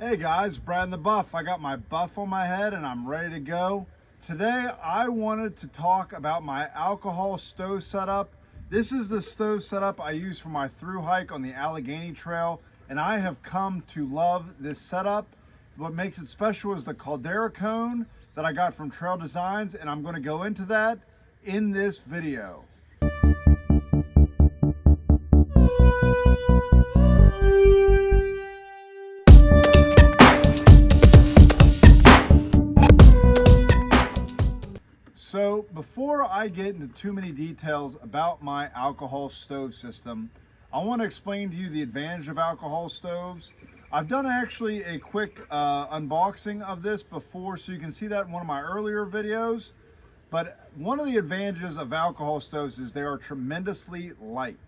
Hey guys, Brad and the Buff. I got my buff on my head and I'm ready to go. Today I wanted to talk about my alcohol stove setup. This is the stove setup I use for my thru hike on the Allegheny Trail, and I have come to love this setup. What makes it special is the caldera cone that I got from Trail Designs, and I'm going to go into that in this video. So before I get into too many details about my alcohol stove system, I want to explain to you the advantage of alcohol stoves. I've done actually a quick unboxing of this before, so you can see that in one of my earlier videos. But one of the advantages of alcohol stoves is they are tremendously light.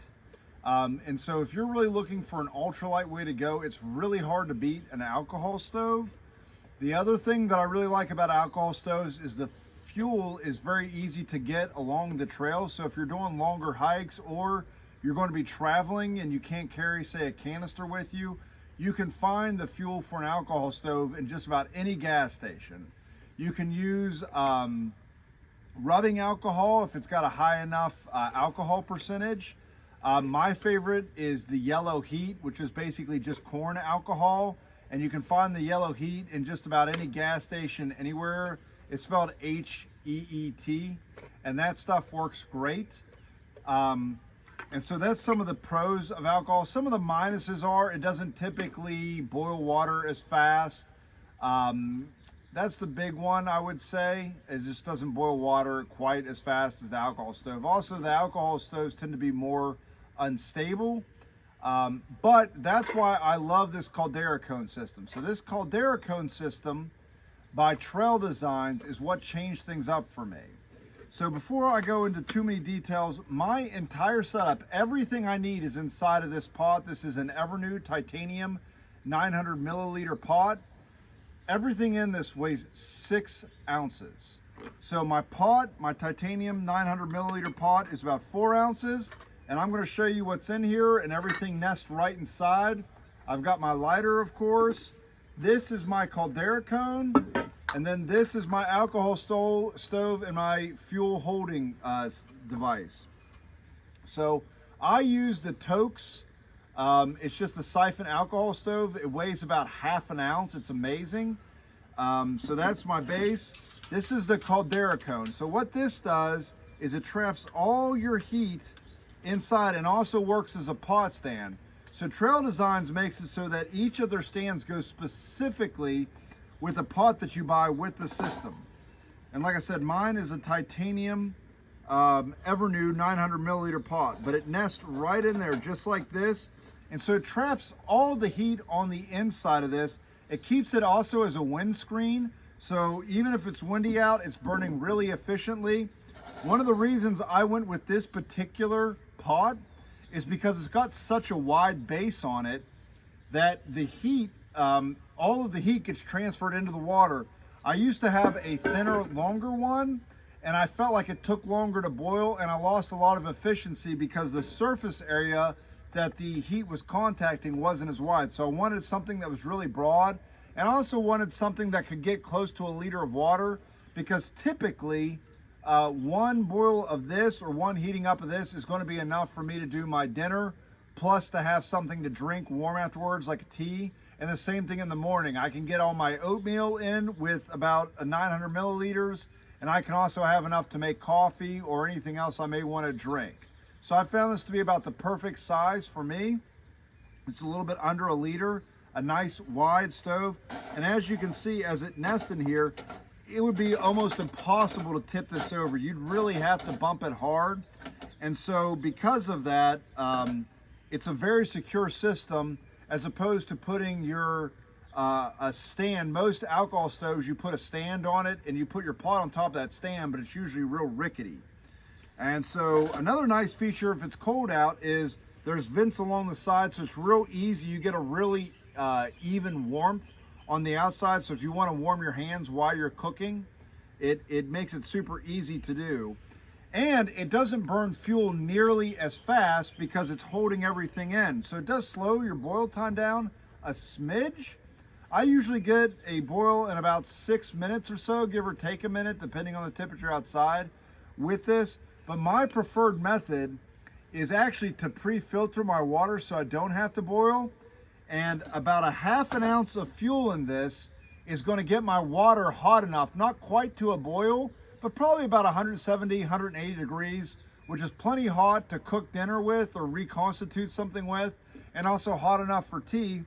And so if you're really looking for an ultralight way to go, it's really hard to beat an alcohol stove. The other thing that I really like about alcohol stoves is the fuel is very easy to get along the trail. So if you're doing longer hikes or you're going to be traveling and you can't carry, say, a canister with you, you can find the fuel for an alcohol stove in just about any gas station. You can use rubbing alcohol if it's got a high enough alcohol percentage. My favorite is the yellow heat, which is basically just corn alcohol. And you can find the yellow heat in just about any gas station anywhere. It's spelled H-E-E-T, and that stuff works great. And so that's some of the pros of alcohol. Some of the minuses are it doesn't typically boil water as fast. That's the big one, I would say, is it just doesn't boil water quite as fast as the alcohol stove. Also, the alcohol stoves tend to be more unstable. But that's why I love this caldera cone system. So this caldera cone system by Trail Designs is what changed things up for me. So before I go into too many details, my entire setup, everything I need is inside of this pot. This is an Evernew titanium 900 milliliter pot. Everything in this weighs 6 ounces. So my pot, my titanium 900 milliliter pot is about 4 ounces. And I'm going to show you what's in here, and everything nests right inside. I've got my lighter, of course. This is my caldera cone, and then this is my alcohol stove and my fuel holding device. So I use the Tokes. It's just a siphon alcohol stove. It weighs about ½ an ounce. It's amazing. So that's my base. This is the caldera cone. So what this does is it traps all your heat inside and also works as a pot stand. So Trail Designs makes it so that each of their stands goes specifically with a pot that you buy with the system. And like I said, mine is a titanium Evernew 900 milliliter pot, but it nests right in there just like this. And so it traps all the heat on the inside of this. It keeps it also as a windscreen. So even if it's windy out, it's burning really efficiently. One of the reasons I went with this particular pot is because it's got such a wide base on it that the heat, all of the heat gets transferred into the water. I used to have a thinner, longer one, and I felt like it took longer to boil, and I lost a lot of efficiency because the surface area that the heat was contacting wasn't as wide. So I wanted something that was really broad, and I also wanted something that could get close to a liter of water, because typically one boil of this or one heating up of this is going to be enough for me to do my dinner, plus to have something to drink warm afterwards, like a tea. And the same thing in the morning. I can get all my oatmeal in with about 900 milliliters, and I can also have enough to make coffee or anything else I may want to drink. So I found this to be about the perfect size for me. It's a little bit under a liter, a nice wide stove. And as you can see, as it nests in here, it would be almost impossible to tip this over. You'd really have to bump it hard. And so because of that, it's a very secure system as opposed to putting your a stand. Most alcohol stoves, you put a stand on it and you put your pot on top of that stand, but it's usually real rickety. And so another nice feature if it's cold out is there's vents along the side, so it's real easy. You get a really even warmth on the outside. So if you want to warm your hands while you're cooking, it makes it super easy to do. And it doesn't burn fuel nearly as fast because it's holding everything in. So it does slow your boil time down a smidge. I usually get a boil in about 6 minutes or so, give or take a minute, depending on the temperature outside with this. But my preferred method is actually to pre-filter my water so I don't have to boil. And about a ½ ounce of fuel in this is going to get my water hot enough, not quite to a boil, but probably about 170, 180 degrees, which is plenty hot to cook dinner with or reconstitute something with, and also hot enough for tea.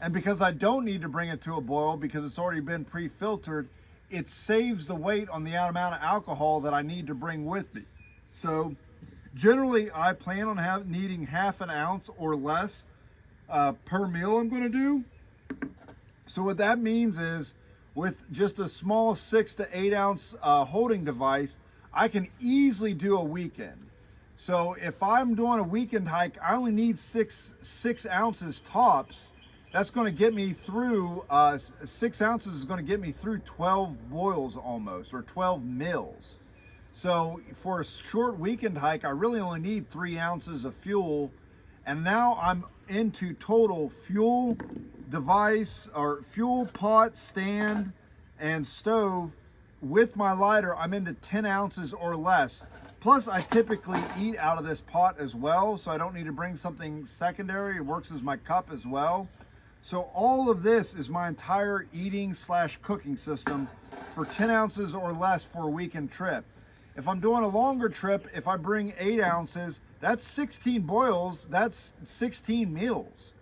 And because I don't need to bring it to a boil because it's already been pre-filtered, it saves the weight on the amount of alcohol that I need to bring with me. So generally I plan on needing ½ ounce or less per meal I'm going to do. So what that means is with just a small 6 to 8 ounce holding device, I can easily do a weekend. So if I'm doing a weekend hike, I only need six ounces tops. That's going to get me through, 6 ounces is going to get me through 12 boils almost, or 12 meals. So for a short weekend hike, I really only need 3 ounces of fuel. And now I'm into total fuel device, or fuel pot, stand, and stove. With my lighter, I'm into 10 ounces or less. Plus, I typically eat out of this pot as well, so I don't need to bring something secondary. It works as my cup as well. So all of this is my entire eating / cooking system for 10 ounces or less for a weekend trip. If I'm doing a longer trip, if I bring 8 ounces, that's 16 boils, that's 16 meals.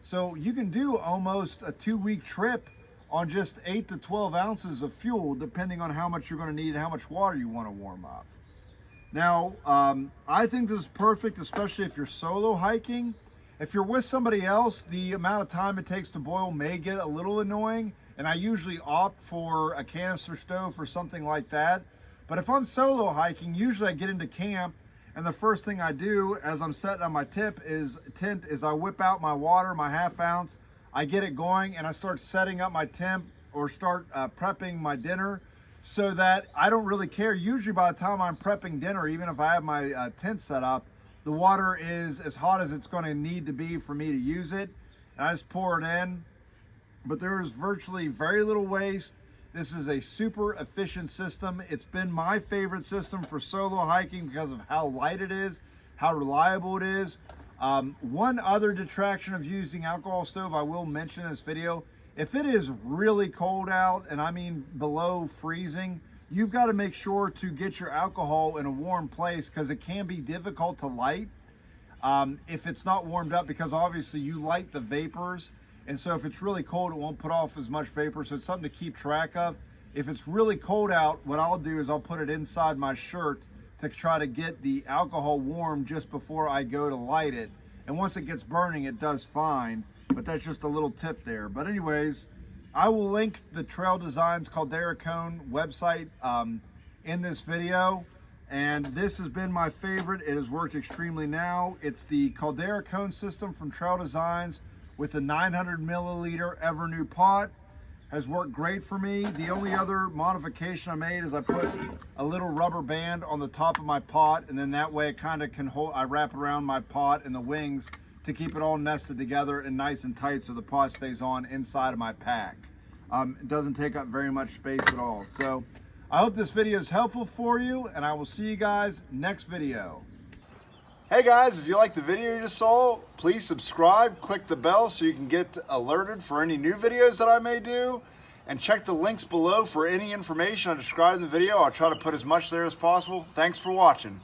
So you can do almost a 2-week trip on just 8 to 12 ounces of fuel, depending on how much you're going to need and how much water you want to warm up. Now, I think this is perfect, especially if you're solo hiking. If you're with somebody else, the amount of time it takes to boil may get a little annoying, and I usually opt for a canister stove or something like that. But if I'm solo hiking, usually I get into camp, and the first thing I do as I'm setting on my tent is I whip out my water, my ½ ounce, I get it going, and I start setting up my tent or start prepping my dinner, so that I don't really care. Usually by the time I'm prepping dinner, even if I have my tent set up, the water is as hot as it's going to need to be for me to use it. And I just pour it in, but there is virtually very little waste. This is a super efficient system. It's been my favorite system for solo hiking because of how light it is, how reliable it is. One other detraction of using alcohol stove I will mention in this video: if it is really cold out, and I mean below freezing, you've got to make sure to get your alcohol in a warm place, because it can be difficult to light if it's not warmed up, because obviously you light the vapors. And so if it's really cold, it won't put off as much vapor. So it's something to keep track of. If it's really cold out, what I'll do is I'll put it inside my shirt to try to get the alcohol warm just before I go to light it. And once it gets burning, it does fine. But that's just a little tip there. But anyways, I will link the Trail Designs Caldera Cone website in this video. And this has been my favorite. It has worked extremely now. It's the Caldera Cone system from Trail Designs with the 900 milliliter ever new pot. Has worked great for me. The only other modification I made is I put a little rubber band on the top of my pot, and then that way it kind of can hold, I wrap around my pot and the wings to keep it all nested together and nice and tight, so the pot stays on inside of my pack. It doesn't take up very much space at all. So I hope this video is helpful for you, and I will see you guys next video. Hey guys, if you like the video you just saw, please subscribe, click the bell so you can get alerted for any new videos that I may do, and check the links below for any information I described in the video. I'll try to put as much there as possible. Thanks for watching.